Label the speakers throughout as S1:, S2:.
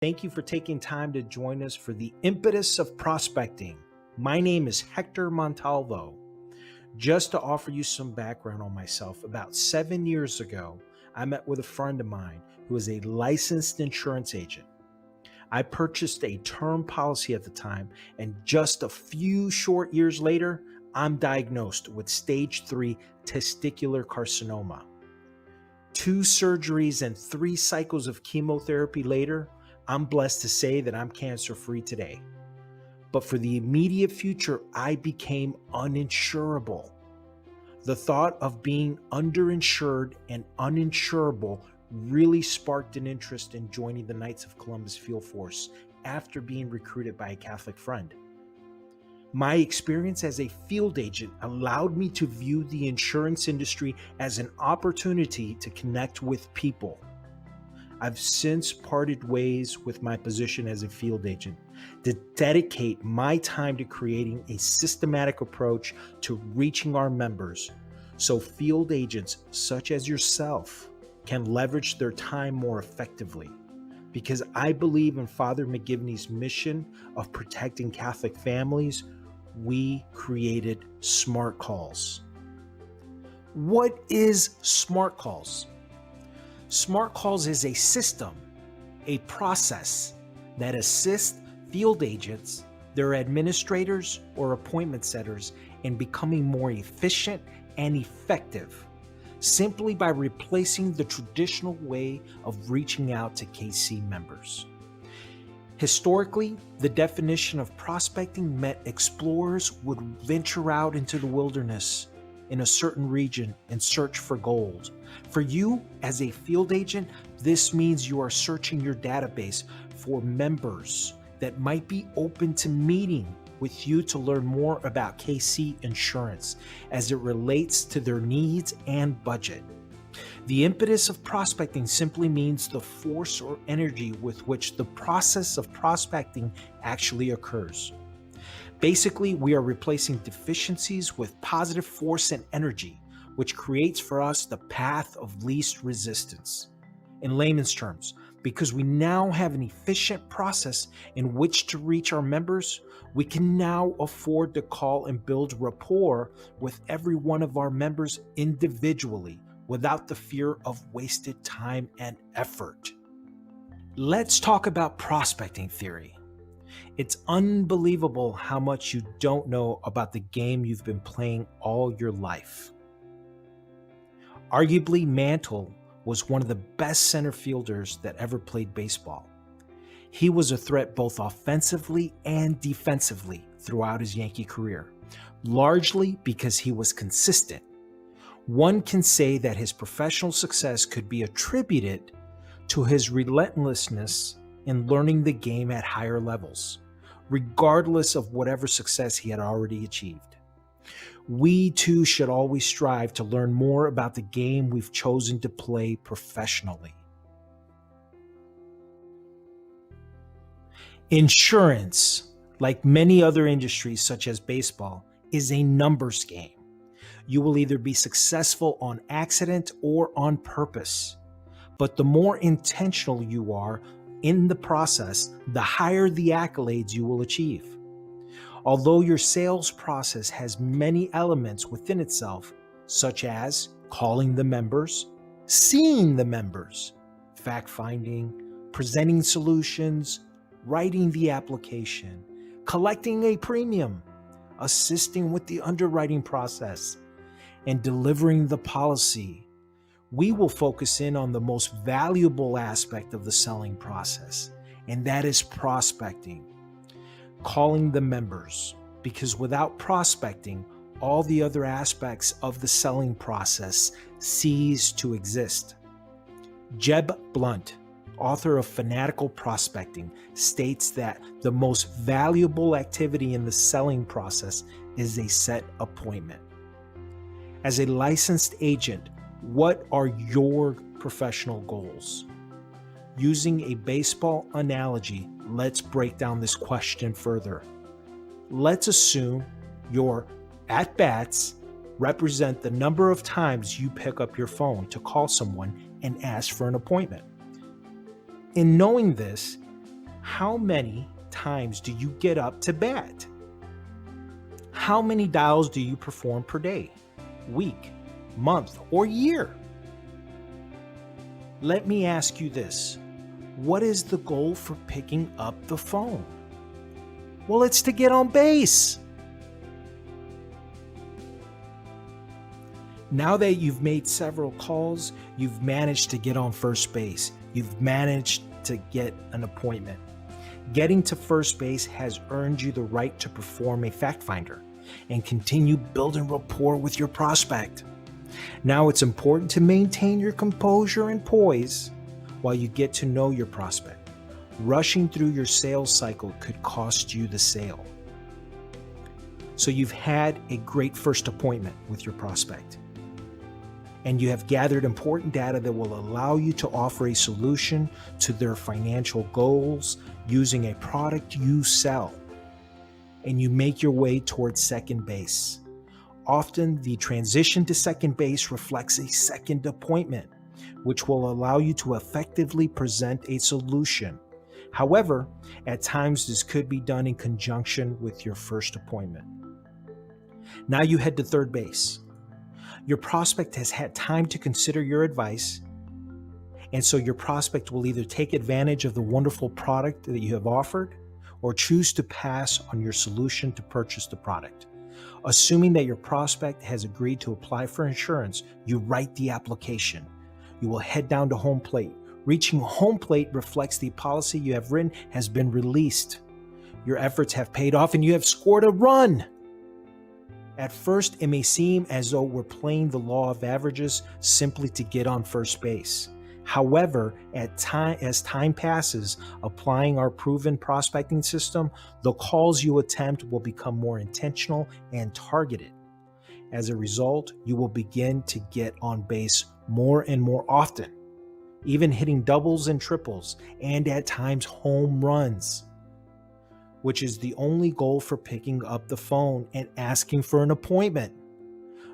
S1: Thank you for taking time to join us for the Impetus of Prospecting. My name is Hector Montalvo. Just to offer you some background on myself, about 7 years ago, I met with a friend of mine who is a licensed insurance agent. I purchased a term policy at the time, and just a few short years later, I'm diagnosed with stage 3 testicular carcinoma. 2 surgeries and 3 cycles of chemotherapy later, I'm blessed to say that I'm cancer-free today. But for the immediate future, I became uninsurable. The thought of being underinsured and uninsurable really sparked an interest in joining the Knights of Columbus Field Force after being recruited by a Catholic friend. My experience as a field agent allowed me to view the insurance industry as an opportunity to connect with people. I've since parted ways with my position as a field agent to dedicate my time to creating a systematic approach to reaching our members so field agents such as yourself can leverage their time more effectively. Because I believe in Father McGivney's mission of protecting Catholic families, we created SmartCalls. What is SmartCalls? SmartCalls is a system, a process that assists field agents, their administrators, or appointment setters in becoming more efficient and effective simply by replacing the traditional way of reaching out to KC members. Historically, the definition of prospecting meant explorers would venture out into the wilderness in a certain region and search for gold. For you, as a field agent, this means you are searching your database for members that might be open to meeting with you to learn more about KC insurance as it relates to their needs and budget. The impetus of prospecting simply means the force or energy with which the process of prospecting actually occurs. Basically, we are replacing deficiencies with positive force and energy, which creates for us the path of least resistance. In layman's terms, because we now have an efficient process in which to reach our members, we can now afford to call and build rapport with every one of our members individually without the fear of wasted time and effort. Let's talk about prospecting theory. It's unbelievable how much you don't know about the game you've been playing all your life. Arguably, Mantle was one of the best center fielders that ever played baseball. He was a threat both offensively and defensively throughout his Yankee career, largely because he was consistent. One can say that his professional success could be attributed to his relentlessness in learning the game at higher levels, regardless of whatever success he had already achieved. We too should always strive to learn more about the game we've chosen to play professionally. Insurance, like many other industries such as baseball, is a numbers game. You will either be successful on accident or on purpose. But the more intentional you are in the process, the higher the accolades you will achieve. Although your sales process has many elements within itself, such as calling the members, seeing the members, fact-finding, presenting solutions, writing the application, collecting a premium, assisting with the underwriting process, and delivering the policy, we will focus in on the most valuable aspect of the selling process, and that is prospecting. Calling the members, because without prospecting, all the other aspects of the selling process cease to exist. Jeb Blunt, author of Fanatical Prospecting, states that the most valuable activity in the selling process is a set appointment. As a licensed agent, what are your professional goals? Using a baseball analogy, let's break down this question further. Let's assume your at-bats represent the number of times you pick up your phone to call someone and ask for an appointment. In knowing this, How many times do you get up to bat? How many dials do you perform per day, week, month, or year? Let me ask you this. What is the goal for picking up the phone? Well, it's to get on base. Now that you've made several calls, you've managed to get on first base. You've managed to get an appointment. Getting to first base has earned you the right to perform a fact finder and continue building rapport with your prospect. Now it's important to maintain your composure and poise while you get to know your prospect. Rushing through your sales cycle could cost you the sale. So you've had a great first appointment with your prospect, and you have gathered important data that will allow you to offer a solution to their financial goals using a product you sell. And you make your way towards second base. Often, the transition to second base reflects a second appointment, which will allow you to effectively present a solution. However, at times this could be done in conjunction with your first appointment. Now you head to third base. Your prospect has had time to consider your advice, and so your prospect will either take advantage of the wonderful product that you have offered or choose to pass on your solution to purchase the product. Assuming that your prospect has agreed to apply for insurance, you write the application. You will head down to home plate. Reaching home plate reflects the policy you have written has been released. Your efforts have paid off and you have scored a run. At first, it may seem as though we're playing the law of averages simply to get on first base. However, as time passes, applying our proven prospecting system, the calls you attempt will become more intentional and targeted. As a result, you will begin to get on base more and more often, even hitting doubles and triples, and at times home runs, which is the only goal for picking up the phone and asking for an appointment.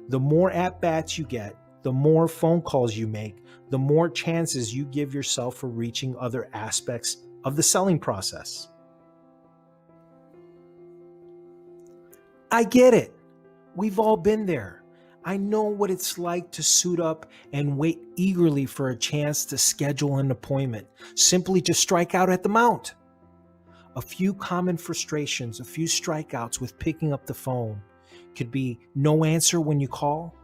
S1: The more at-bats you get, the more phone calls you make, the more chances you give yourself for reaching other aspects of the selling process. I get it. We've all been there. I know what it's like to suit up and wait eagerly for a chance to schedule an appointment, simply to strike out at the mount. A few common frustrations, a few strikeouts with picking up the phone could be no answer when you call,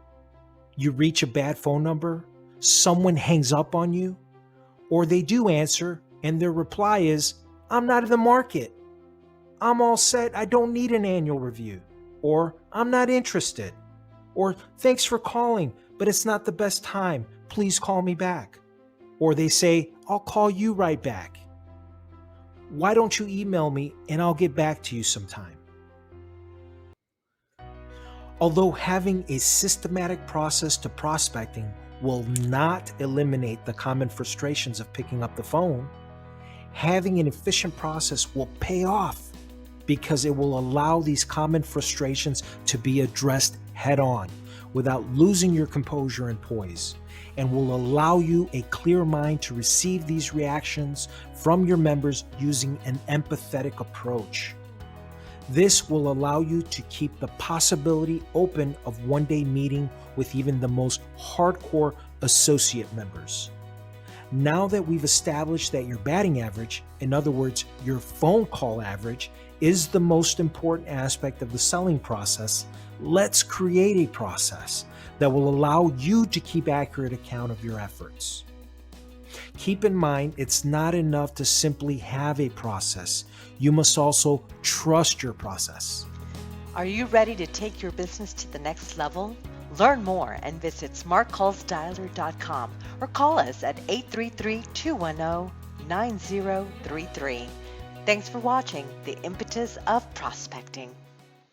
S1: you reach a bad phone number, someone hangs up on you, or they do answer and their reply is, "I'm not in the market. I'm all set. I don't need an annual review." Or, "I'm not interested." Or, "Thanks for calling, but it's not the best time. Please call me back." Or they say, "I'll call you right back. Why don't you email me and I'll get back to you sometime?" Although having a systematic process to prospecting will not eliminate the common frustrations of picking up the phone, having an efficient process will pay off because it will allow these common frustrations to be addressed head on without losing your composure and poise, and will allow you a clear mind to receive these reactions from your members using an empathetic approach. This will allow you to keep the possibility open of one-day meeting with even the most hardcore associate members. Now that we've established that your batting average, in other words, your phone call average, is the most important aspect of the selling process, let's create a process that will allow you to keep accurate account of your efforts. Keep in mind, it's not enough to simply have a process. You must also trust your process.
S2: Are you ready to take your business to the next level? Learn more and visit smartcallsdialer.com or call us at 833-210-9033. Thanks for watching The Impetus of Prospecting.